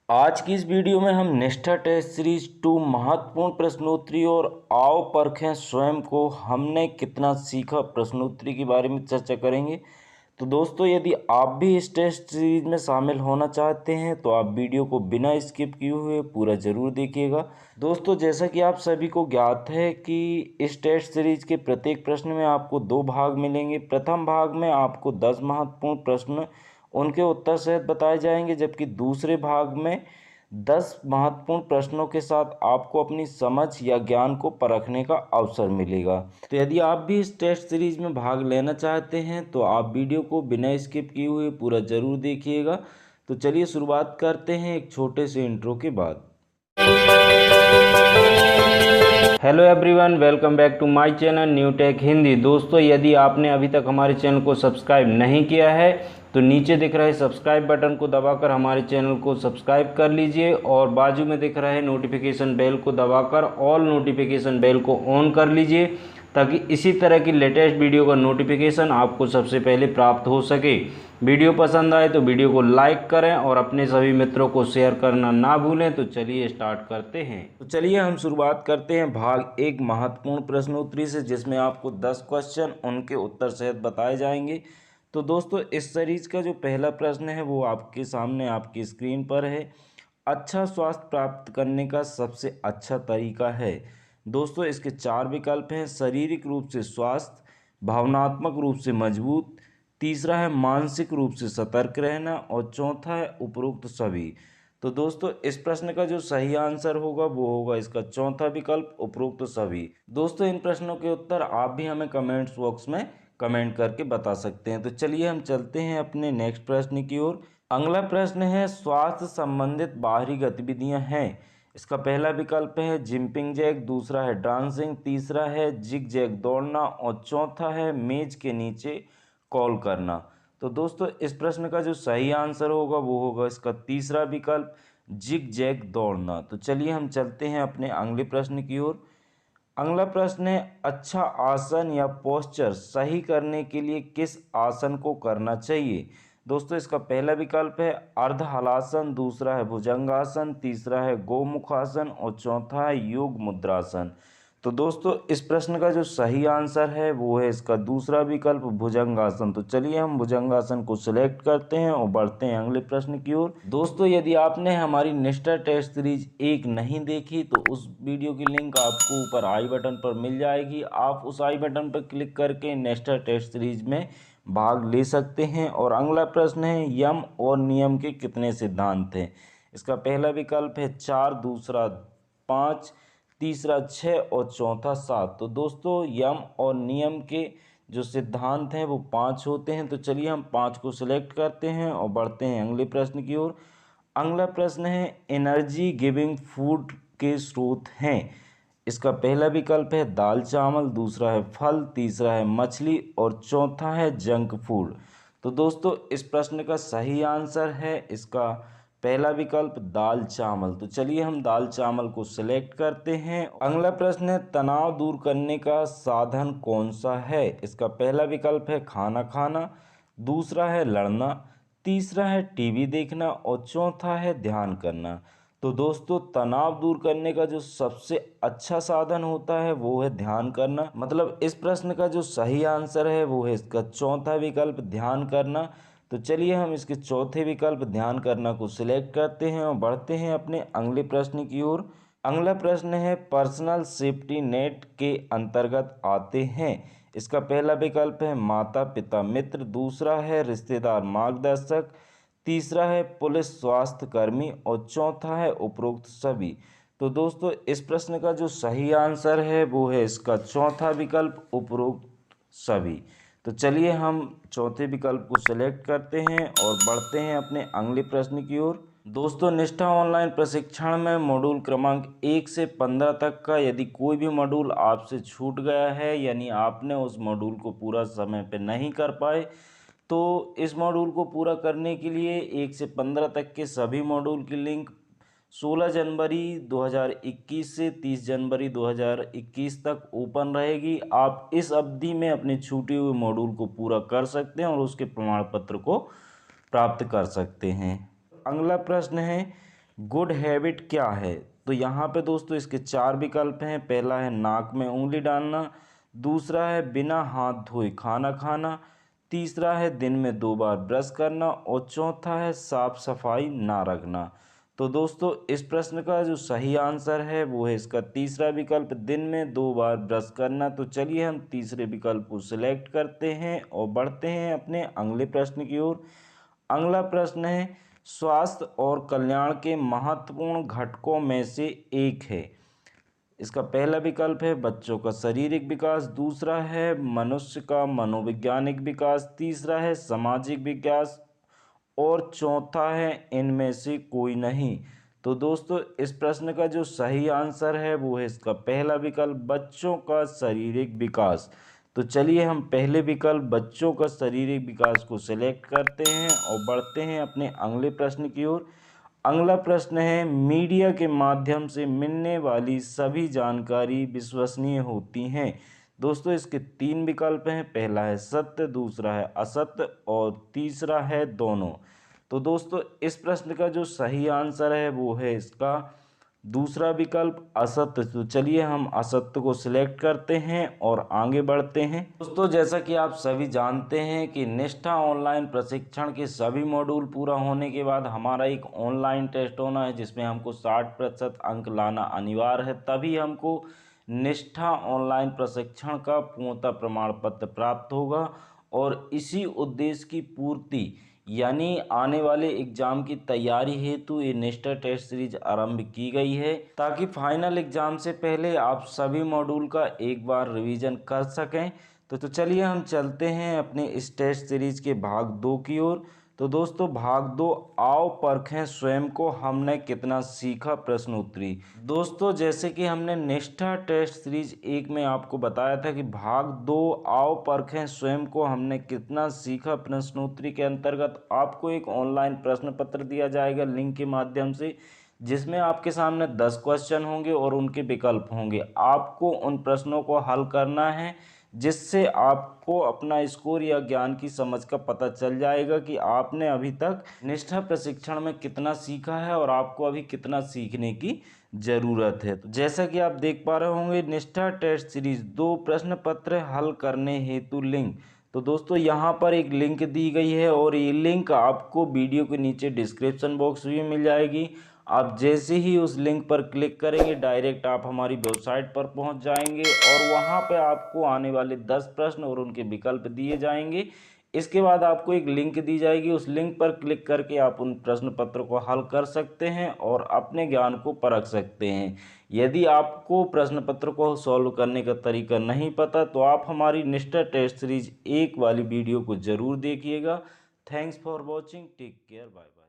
आज की इस वीडियो में हम निष्ठा टेस्ट सीरीज 2 महत्वपूर्ण प्रश्नोत्तरी और आओ परखें स्वयं को हमने कितना सीखा प्रश्नोत्तरी के बारे में चर्चा करेंगे। तो दोस्तों, यदि आप भी इस टेस्ट सीरीज में शामिल होना चाहते हैं तो आप वीडियो को बिना स्किप किए हुए पूरा ज़रूर देखिएगा। दोस्तों, जैसा कि आप सभी को ज्ञात है कि इस टेस्ट सीरीज के प्रत्येक प्रश्न में आपको 2 भाग मिलेंगे। प्रथम भाग में आपको 10 महत्वपूर्ण प्रश्न उनके उत्तर सहित बताए जाएंगे, जबकि दूसरे भाग में 10 महत्वपूर्ण प्रश्नों के साथ आपको अपनी समझ या ज्ञान को परखने का अवसर मिलेगा। तो यदि आप भी इस टेस्ट सीरीज में भाग लेना चाहते हैं तो आप वीडियो को बिना स्किप किए हुए पूरा ज़रूर देखिएगा। तो चलिए शुरुआत करते हैं एक छोटे से इंट्रो के बाद। Hello everyone, welcome back to my channel New Tech Hindi. दोस्तों, यदि आपने अभी तक हमारे चैनल को सब्सक्राइब नहीं किया है तो नीचे दिख रहे सब्सक्राइब बटन को दबाकर हमारे चैनल को सब्सक्राइब कर लीजिए और बाजू में दिख रहे नोटिफिकेशन बेल को दबाकर ऑल नोटिफिकेशन बेल को ऑन कर लीजिए, ताकि इसी तरह की लेटेस्ट वीडियो का नोटिफिकेशन आपको सबसे पहले प्राप्त हो सके। वीडियो पसंद आए तो वीडियो को लाइक करें और अपने सभी मित्रों को शेयर करना ना भूलें। तो चलिए स्टार्ट करते हैं। तो चलिए हम शुरुआत करते हैं भाग 1 महत्वपूर्ण प्रश्नोत्तरी से, जिसमें आपको 10 क्वेश्चन उनके उत्तर सहित बताए जाएंगे। तो दोस्तों, इस सीरीज का जो पहला प्रश्न है वो आपके सामने आपकी स्क्रीन पर है। अच्छा स्वास्थ्य प्राप्त करने का सबसे अच्छा तरीका है। दोस्तों, इसके 4 विकल्प हैं। शारीरिक रूप से स्वस्थ, भावनात्मक रूप से मजबूत, तीसरा है मानसिक रूप से सतर्क रहना और चौथा है उपरोक्त सभी। तो दोस्तों, इस प्रश्न का जो सही आंसर होगा वो होगा इसका चौथा विकल्प उपरोक्त सभी। दोस्तों, इन प्रश्नों के उत्तर आप भी हमें कमेंट्स बॉक्स में कमेंट करके बता सकते हैं। तो चलिए हम चलते हैं अपने नेक्स्ट प्रश्न की ओर। अगला प्रश्न है स्वास्थ्य संबंधित बाहरी गतिविधियां हैं। इसका पहला विकल्प है जंपिंग जैक, दूसरा है डांसिंग, तीसरा है जिग जैग दौड़ना और चौथा है मेज के नीचे कॉल करना। तो दोस्तों, इस प्रश्न का जो सही आंसर होगा वो होगा इसका तीसरा विकल्प जिग जैग दौड़ना। तो चलिए हम चलते हैं अपने अगले प्रश्न की ओर। अगला प्रश्न है अच्छा आसन या पोस्चर सही करने के लिए किस आसन को करना चाहिए। दोस्तों, इसका पहला विकल्प है अर्ध हलासन, दूसरा है भुजंगासन, तीसरा है गोमुखासन और चौथा है योग मुद्रासन। तो दोस्तों, इस प्रश्न का जो सही आंसर है वो है इसका दूसरा विकल्प भुजंगासन। तो चलिए हम भुजंगासन को सिलेक्ट करते हैं और बढ़ते हैं अगले प्रश्न की ओर। दोस्तों, यदि आपने हमारी निष्ठा टेस्ट सीरीज 1 नहीं देखी तो उस वीडियो की लिंक आपको ऊपर आई बटन पर मिल जाएगी। आप उस आई बटन पर क्लिक करके निष्ठा टेस्ट सीरीज में भाग ले सकते हैं। और अगला प्रश्न है यम और नियम के कितने सिद्धांत हैं। इसका पहला विकल्प है 4, दूसरा 5, तीसरा 6 और चौथा 7। तो दोस्तों, यम और नियम के जो सिद्धांत हैं वो 5 होते हैं। तो चलिए हम 5 को सिलेक्ट करते हैं और बढ़ते हैं अगले प्रश्न की ओर। अगला प्रश्न है एनर्जी गिविंग फूड के स्रोत हैं। इसका पहला विकल्प है दाल चावल, दूसरा है फल, तीसरा है मछली और चौथा है जंक फूड। तो दोस्तों, इस प्रश्न का सही आंसर है इसका पहला विकल्प दाल चावल। तो चलिए हम दाल चावल को सिलेक्ट करते हैं। अगला प्रश्न है तनाव दूर करने का साधन कौन सा है। इसका पहला विकल्प है खाना खाना, दूसरा है लड़ना, तीसरा है टीवी देखना और चौथा है ध्यान करना। तो दोस्तों, तनाव दूर करने का जो सबसे अच्छा साधन होता है वो है ध्यान करना। मतलब इस प्रश्न का जो सही आंसर है वो है इसका चौथा विकल्प ध्यान करना। तो चलिए हम इसके चौथे विकल्प ध्यान करना को सिलेक्ट करते हैं और बढ़ते हैं अपने अगले प्रश्न की ओर। अगला प्रश्न है पर्सनल सेफ्टी नेट के अंतर्गत आते हैं। इसका पहला विकल्प है माता पिता मित्र, दूसरा है रिश्तेदार मार्गदर्शक, तीसरा है पुलिस स्वास्थ्य कर्मी और चौथा है उपरोक्त सभी। तो दोस्तों, इस प्रश्न का जो सही आंसर है वो है इसका चौथा विकल्प उपरोक्त सभी। तो चलिए हम चौथे विकल्प को सिलेक्ट करते हैं और बढ़ते हैं अपने अगले प्रश्न की ओर। दोस्तों, निष्ठा ऑनलाइन प्रशिक्षण में मॉड्यूल क्रमांक 1 से 15 तक का यदि कोई भी मॉड्यूल आपसे छूट गया है, यानी आपने उस मॉड्यूल को पूरा समय पे नहीं कर पाए, तो इस मॉड्यूल को पूरा करने के लिए 1 से 15 तक के सभी मॉड्यूल की लिंक 16 जनवरी 2021 से 30 जनवरी 2021 तक ओपन रहेगी। आप इस अवधि में अपने छूटे हुए मॉड्यूल को पूरा कर सकते हैं और उसके प्रमाण पत्र को प्राप्त कर सकते हैं। अगला प्रश्न है गुड हैबिट क्या है? तो यहाँ पे दोस्तों इसके 4 विकल्प हैं। पहला है नाक में उंगली डालना, दूसरा है बिना हाथ धोए खाना खाना, तीसरा है दिन में 2 बार ब्रश करना और चौथा है साफ सफाई ना रखना। तो दोस्तों इस प्रश्न का जो सही आंसर है वो है इसका तीसरा विकल्प, दिन में 2 बार ब्रश करना। तो चलिए हम तीसरे विकल्प को सिलेक्ट करते हैं और बढ़ते हैं अपने अगले प्रश्न की ओर। अगला प्रश्न है स्वास्थ्य और कल्याण के महत्वपूर्ण घटकों में से एक है। इसका पहला विकल्प है बच्चों का शारीरिक विकास, दूसरा है मनुष्य का मनोवैज्ञानिक विकास, तीसरा है सामाजिक विकास और चौथा है इनमें से कोई नहीं। तो दोस्तों इस प्रश्न का जो सही आंसर है वो है इसका पहला विकल्प, बच्चों का शारीरिक विकास। तो चलिए हम पहले विकल्प बच्चों का शारीरिक विकास को सेलेक्ट करते हैं और बढ़ते हैं अपने अगले प्रश्न की ओर। अगला प्रश्न है मीडिया के माध्यम से मिलने वाली सभी जानकारी विश्वसनीय होती हैं। दोस्तों इसके 3 विकल्प हैं। पहला है सत्य, दूसरा है असत्य और तीसरा है दोनों। तो दोस्तों इस प्रश्न का जो सही आंसर है वो है इसका दूसरा विकल्प असत्य। तो चलिए हम असत्य को सिलेक्ट करते हैं और आगे बढ़ते हैं। दोस्तों जैसा कि आप सभी जानते हैं कि निष्ठा ऑनलाइन प्रशिक्षण के सभी मॉड्यूल पूरा होने के बाद हमारा एक ऑनलाइन टेस्ट होना है जिसमें हमको 60% अंक लाना अनिवार्य है, तभी हमको निष्ठा ऑनलाइन प्रशिक्षण का पूर्णता प्रमाण पत्र प्राप्त होगा। और इसी उद्देश्य की पूर्ति यानी आने वाले एग्ज़ाम की तैयारी हेतु ये निष्ठा टेस्ट सीरीज आरंभ की गई है, ताकि फाइनल एग्ज़ाम से पहले आप सभी मॉड्यूल का एक बार रिवीजन कर सकें। तो चलिए हम चलते हैं अपने इस टेस्ट सीरीज के भाग 2 की ओर। तो दोस्तों भाग 2, आओ परखें स्वयं को हमने कितना सीखा प्रश्न उत्तरी। दोस्तों जैसे कि हमने निष्ठा टेस्ट सीरीज 1 में आपको बताया था कि भाग 2 आओ परखें स्वयं को हमने कितना सीखा प्रश्नोत्तरी के अंतर्गत आपको एक ऑनलाइन प्रश्न पत्र दिया जाएगा लिंक के माध्यम से, जिसमें आपके सामने 10 क्वेश्चन होंगे और उनके विकल्प होंगे। आपको उन प्रश्नों को हल करना है, जिससे आपको अपना स्कोर या ज्ञान की समझ का पता चल जाएगा कि आपने अभी तक निष्ठा प्रशिक्षण में कितना सीखा है और आपको अभी कितना सीखने की ज़रूरत है। तो जैसा कि आप देख पा रहे होंगे निष्ठा टेस्ट सीरीज 2 प्रश्न पत्र हल करने हेतु लिंक। तो दोस्तों यहाँ पर एक लिंक दी गई है और ये लिंक आपको वीडियो के नीचे डिस्क्रिप्शन बॉक्स में मिल जाएगी। आप जैसे ही उस लिंक पर क्लिक करेंगे डायरेक्ट आप हमारी वेबसाइट पर पहुंच जाएंगे और वहां पे आपको आने वाले 10 प्रश्न और उनके विकल्प दिए जाएंगे। इसके बाद आपको एक लिंक दी जाएगी, उस लिंक पर क्लिक करके आप उन प्रश्न पत्र को हल कर सकते हैं और अपने ज्ञान को परख सकते हैं। यदि आपको प्रश्न पत्र को सॉल्व करने का तरीका नहीं पता तो आप हमारी निष्ठा टेस्ट सीरीज 1 वाली वीडियो को ज़रूर देखिएगा। Thanks for watching, take care, bye bye.